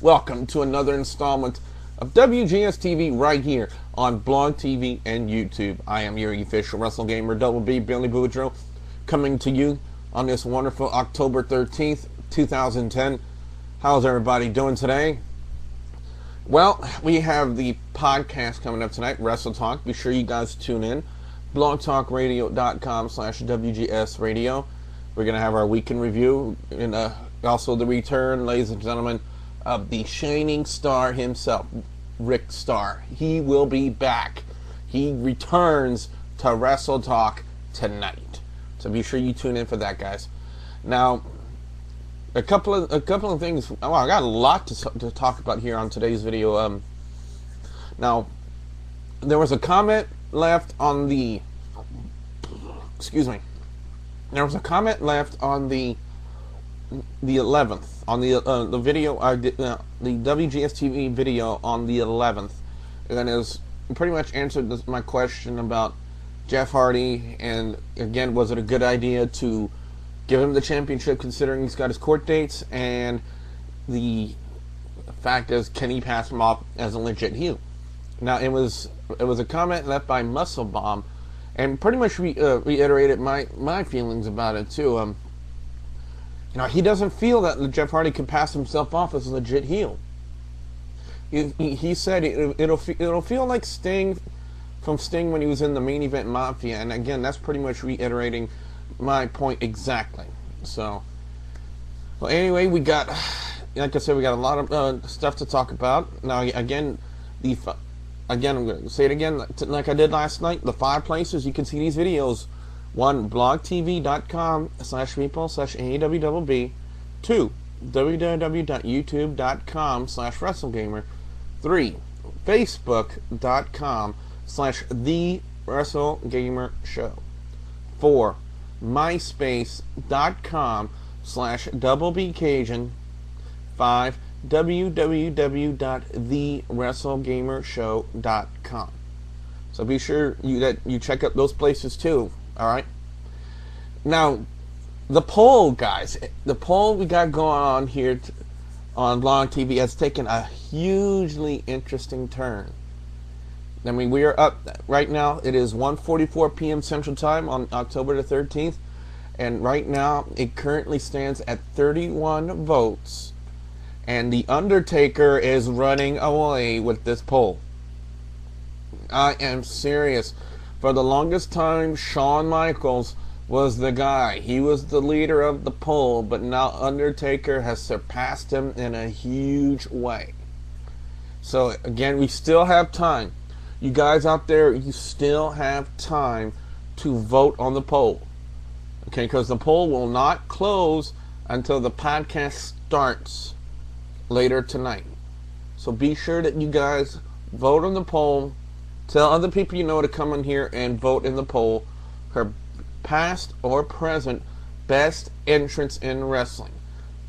Welcome to another installment of Wgs-Tv right here on Blog TV and YouTube. I am your official Wrestle Gamer, Double B, Billy Boudreaux, coming to you on this wonderful October 13th, 2010. How's everybody doing today? Well, we have the podcast coming up tonight, Wrestle Talk. Be sure you guys tune in. blogtalkradio.com/WGS Radio. We're going to have our weekend review and also the return, ladies and gentlemen, of the shining star himself, Rick Starr. He will be back. He returns to Wrestle Talk tonight. So be sure you tune in for that, guys. Now, a couple of things. Oh, I got a lot to talk about here on today's video. Now, there was a comment left on the. Excuse me. There was a comment left on the 11th on the video I did, the WGS-TV video on the 11th, and it pretty much answered my question about Jeff Hardy. And again, was it a good idea to give him the championship considering he's got his court dates? And the fact is, can he pass him off as a legit heel? Now, it was a comment left by Muscle Bomb, and pretty much reiterated my feelings about it too. He doesn't feel that Jeff Hardy can pass himself off as a legit heel. He said it'll feel like Sting when he was in the Main Event Mafia, and again, that's pretty much reiterating my point exactly. So, well, anyway, we got, like I said, we got a lot of stuff to talk about. Now, again, I'm going to say it again, like I did last night, the 5 places you can see these videos. 1. blogtv.com/people/AEWWB. 2. www.youtube.com/WrestleGamer. 3. facebook.com/TheWrestleGamerShow. 4. myspace.com/DoubleBCajun. 5. www.TheWrestleGamerShow.com. So be sure that you check out those places too. All right. Now, the poll, guys. The poll we got going on here on Blog TV has taken a hugely interesting turn. I mean, we are up right now. It is 1:44 p.m. Central Time on October the 13th, and right now it currently stands at 31 votes. And The Undertaker is running away with this poll. I am serious. For the longest time, Shawn Michaels was the guy. He was the leader of the poll, but now Undertaker has surpassed him in a huge way. So again, we still have time. You guys out there, you still have time to vote on the poll. Okay, because the poll will not close until the podcast starts later tonight. So be sure that you guys vote on the poll. Tell other people you know to come in here and vote in the poll. Her past or present best entrance in wrestling.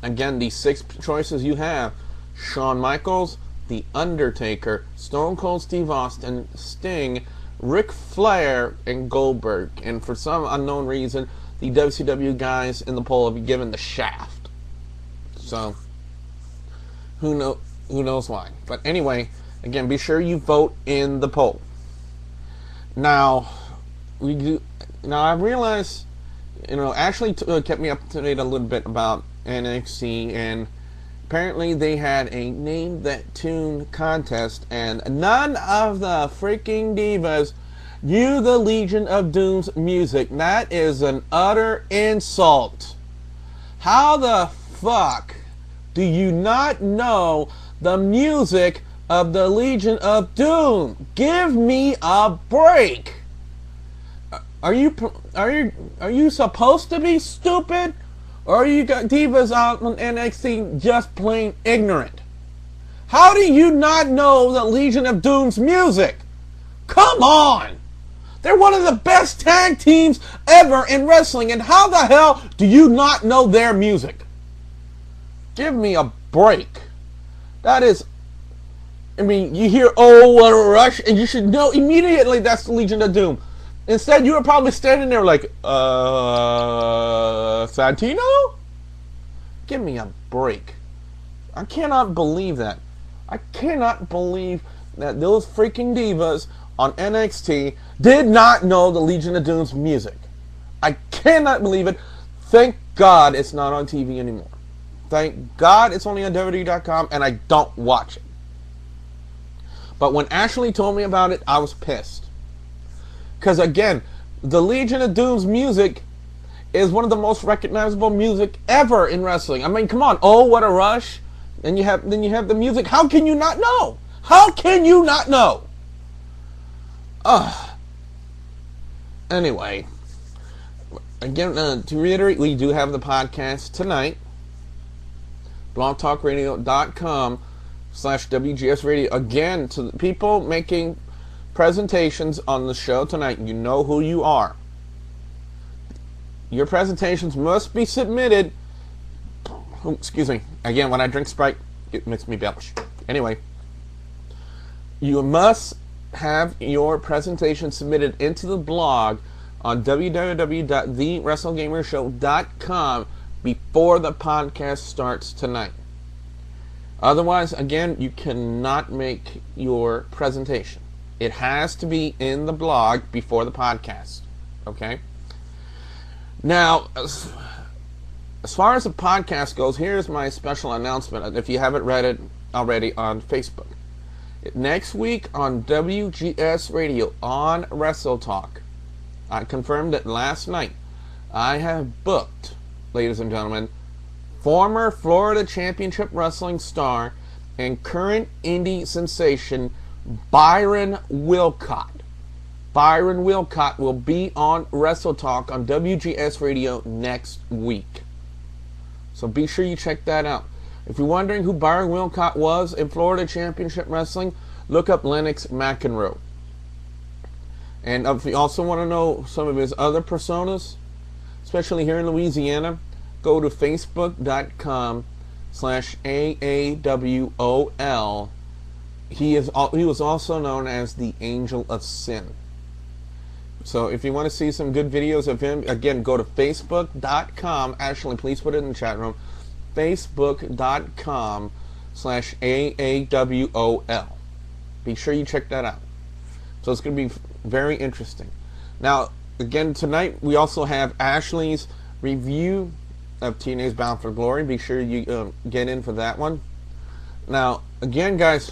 Again, the 6 choices you have: Shawn Michaels, The Undertaker, Stone Cold Steve Austin, Sting, Ric Flair, and Goldberg. And for some unknown reason, the WCW guys in the poll have been given the Shaft. So, who knows why? But anyway, again, be sure you vote in the poll. Now, I realized, Ashley kept me up to date a little bit about NXT, and apparently they had a Name That Tune contest, and none of the freaking divas knew the Legion of Doom's music. That is an utter insult. How the fuck do you not know the music of the Legion of Doom? Give me a break. Are you supposed to be stupid, or are you got divas out on NXT just plain ignorant? How do you not know the Legion of Doom's music? Come on! They're one of the best tag teams ever in wrestling, and how the hell do you not know their music? Give me a break. That is, I mean, you hear, oh, what a rush, and you should know immediately that's the Legion of Doom. Instead, you were probably standing there like, Santino? Give me a break. I cannot believe that. I cannot believe that those freaking divas on NXT did not know the Legion of Doom's music. I cannot believe it. Thank God it's not on TV anymore. Thank God it's only on WWE.com and I don't watch it. But when Ashley told me about it, I was pissed. Because again, the Legion of Doom's music is one of the most recognizable music ever in wrestling. I mean, come on. Oh, what a rush. Then you have the music. How can you not know? How can you not know? Anyway, again, to reiterate, we do have the podcast tonight. blogtalkradio.com/WGS Radio. Again, to the people making presentations on the show tonight, you know who you are. Your presentations must be submitted. Oh, excuse me. Again, when I drink Sprite, it makes me belch. Anyway, you must have your presentation submitted into the blog on www.thewrestlegamershow.com before the podcast starts tonight. Otherwise, again, you cannot make your presentation. It has to be in the blog before the podcast. Okay? Now, as far as the podcast goes, here's my special announcement. If you haven't read it already on Facebook. Next week on WGS Radio on Wrestle Talk, I confirmed it last night. I have booked, ladies and gentlemen, former Florida Championship Wrestling star and current indie sensation Byron Wilcott. Byron Wilcott will be on Wrestle Talk on WGS Radio next week. So be sure you check that out. If you're wondering who Byron Wilcott was in Florida Championship Wrestling, look up Lennox McEnroe. And if you also want to know some of his other personas, especially here in Louisiana, go to facebook.com/AAWOL. He was also known as the Angel of Sin. So if you want to see some good videos of him, again, go to facebook.com. Actually, please put it in the chat room. Facebook.com/AAWOL. Be sure you check that out. So it's going to be very interesting. Now, again, tonight we also have Ashley's review of TNA's Bound for Glory. Be sure you get in for that one. Now, again, guys,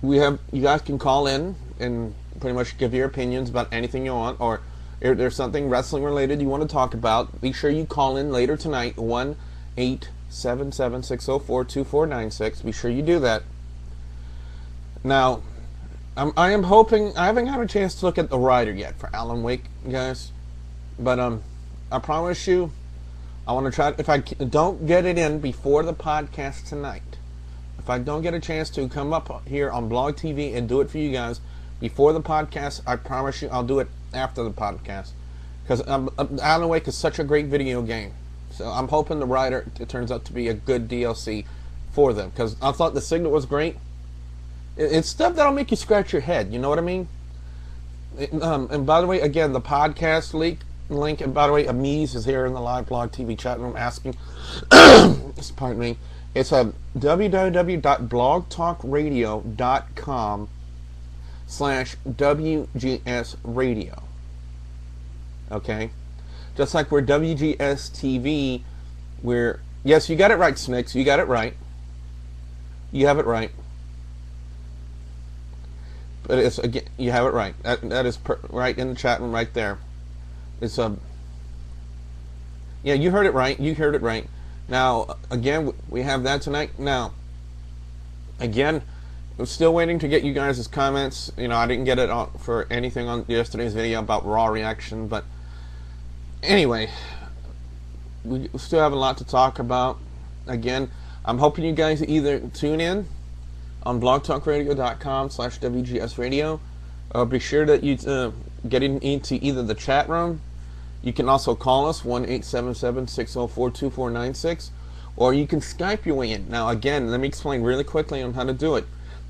you guys can call in and pretty much give your opinions about anything you want, or if there's something wrestling related you want to talk about, be sure you call in later tonight, 1-877-604-2496. Be sure you do that. Now, I am hoping, I haven't had a chance to look at the rider yet for Alan Wake, guys, but I promise you, I want to try, if I don't get it in before the podcast tonight, if I don't get a chance to come up here on Blog TV and do it for you guys before the podcast, I promise you I'll do it after the podcast. Because Alan Wake is such a great video game. So I'm hoping the rider, it turns out to be a good DLC for them. Because I thought the signal was great. It's stuff that'll make you scratch your head. You know what I mean? And by the way, again, the podcast link, and by the way, Amise is here in the live Blog TV chat room asking, pardon me, it's www.blogtalkradio.com/WGS Radio. Okay? Just like we're WGS-TV, we're... Yes, you got it right, Snicks. You got it right. You have it right. But it's, again, you have it right. That is right in the chat room right there. It's yeah, you heard it right. You heard it right. Now, again, we have that tonight. Now, again, I'm still waiting to get you guys' comments. You know, I didn't get it on for anything on yesterday's video about Raw reaction, but anyway, we still have a lot to talk about. Again, I'm hoping you guys either tune in on blogtalkradio.com/WGS Radio. Be sure that you get into either the chat room. You can also call us, 1-877-604-2496, or you can Skype your way in. Now, again, let me explain really quickly on how to do it.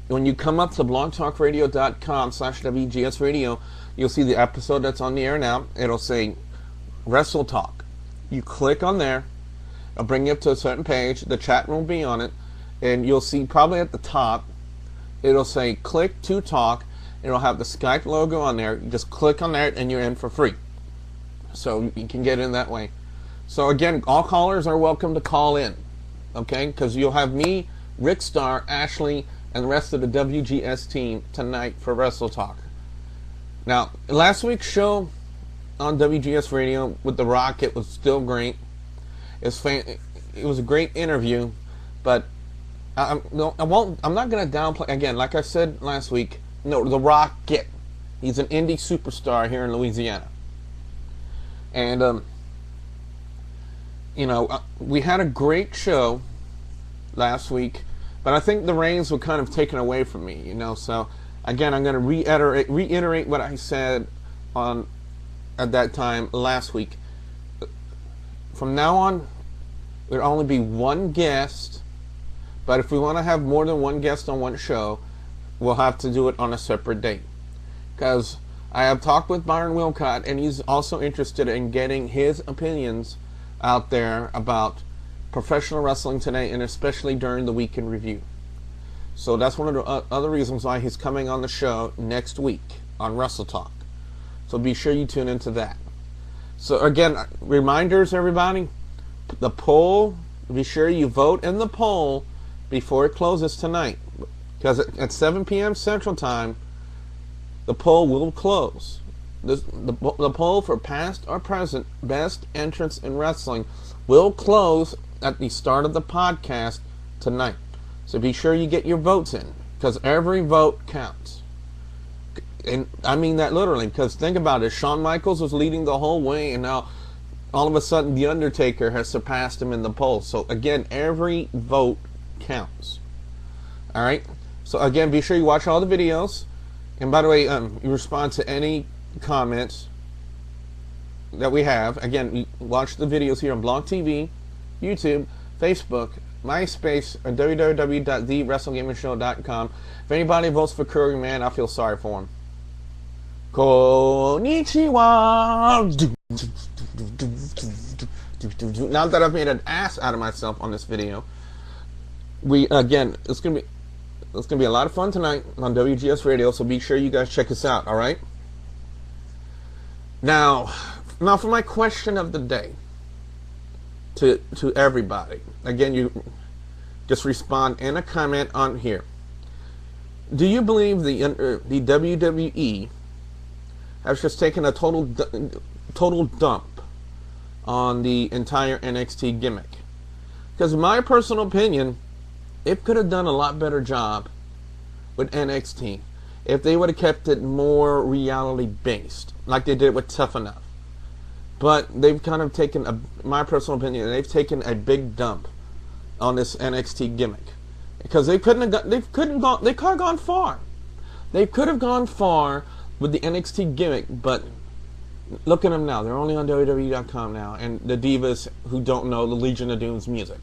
When you come up to blogtalkradio.com/WGS Radio, you'll see the episode that's on the air now. It'll say Wrestle Talk. You click on there. It'll bring you up to a certain page. The chat room will be on it. and you'll see probably at the top, it'll say click to talk. It'll have the Skype logo on there. You just click on that and you're in for free. So you can get in that way. So again, all callers are welcome to call in, okay? Because you'll have me, Rick Starr, Ashley, and the rest of the WGS team tonight for Wrestle Talk. Now, last week's show on WGS Radio with The Rock, it was still great. It was a great interview, but I'm not going to downplay. Again, like I said last week, no, The Rock, he's an indie superstar here in Louisiana. And, we had a great show last week, but I think the reins were kind of taken away from me, So, again, I'm going to reiterate what I said at that time last week. From now on, there'll only be one guest, but if we want to have more than one guest on one show, we'll have to do it on a separate date. Because I have talked with Byron Wilcott, and he's also interested in getting his opinions out there about professional wrestling today, and especially during the week in review. So that's one of the other reasons why he's coming on the show next week on Wrestle Talk. So be sure you tune into that. So again, reminders, everybody, the poll, be sure you vote in the poll before it closes tonight. Because at 7 p.m. Central Time, the poll will close. The poll for past or present best entrance in wrestling will close at the start of the podcast tonight. So be sure you get your votes in, because every vote counts. And I mean that literally, because think about it. Shawn Michaels was leading the whole way, and now all of a sudden The Undertaker has surpassed him in the poll. So again, every vote counts. Alright? So again, be sure you watch all the videos. And by the way, you respond to any comments that we have. Again, watch the videos here on Blog TV, YouTube, Facebook, MySpace, or www.thewrestlegamershow.com. If anybody votes for Curry, man, I feel sorry for him. Konnichiwa. Now that I've made an ass out of myself on this video, it's gonna be a lot of fun tonight on WGS Radio. So be sure you guys check us out. All right. Now for my question of the day to everybody. Again, you just respond in a comment on here. Do you believe the WWE has just taken a total dump on the entire NXT gimmick? Because in my personal opinion, it could have done a lot better job with NXT if they would have kept it more reality based, like they did with Tough Enough. But they've kind of taken my personal opinion, they've taken a big dump on this NXT gimmick, because they could have gone far. They could have gone far with the NXT gimmick, but look at them now. They're only on WWE.com now, and the divas who don't know the Legion of Doom's music.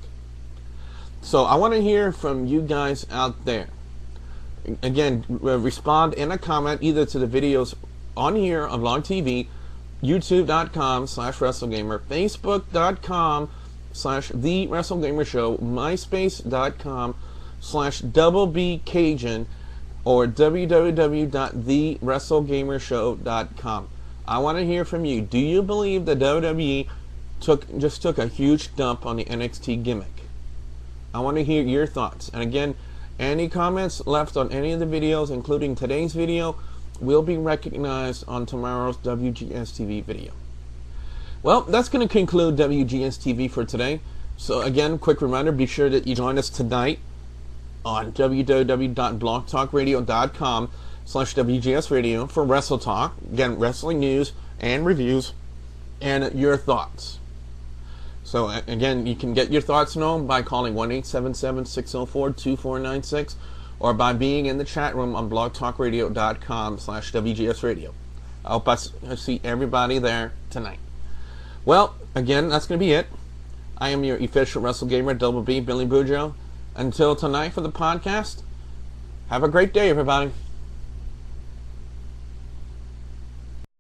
So I want to hear from you guys out there. Again, respond in a comment either to the videos on here on Blog TV, youtube.com/WrestleGamer, facebook.com/TheWrestleGamerShow, myspace.com/DoubleBCajun, or www.TheWrestleGamerShow.com. I want to hear from you. Do you believe the WWE just took a huge dump on the NXT gimmick? I want to hear your thoughts. And again, any comments left on any of the videos, including today's video, will be recognized on tomorrow's WGS-TV video. Well, that's going to conclude WGS-TV for today. So again, quick reminder, be sure that you join us tonight on www.blogtalkradio.com/WGS-Radio for Wrestle Talk. Again, wrestling news and reviews and your thoughts. So again, you can get your thoughts known by calling 1-877-604-2496 or by being in the chat room on blogtalkradio.com/WGS-Radio. I hope I see everybody there tonight. Well, again, that's going to be it. I am your official Wrestle Gamer, Double B, Billy Bujo. Until tonight for the podcast, have a great day, everybody.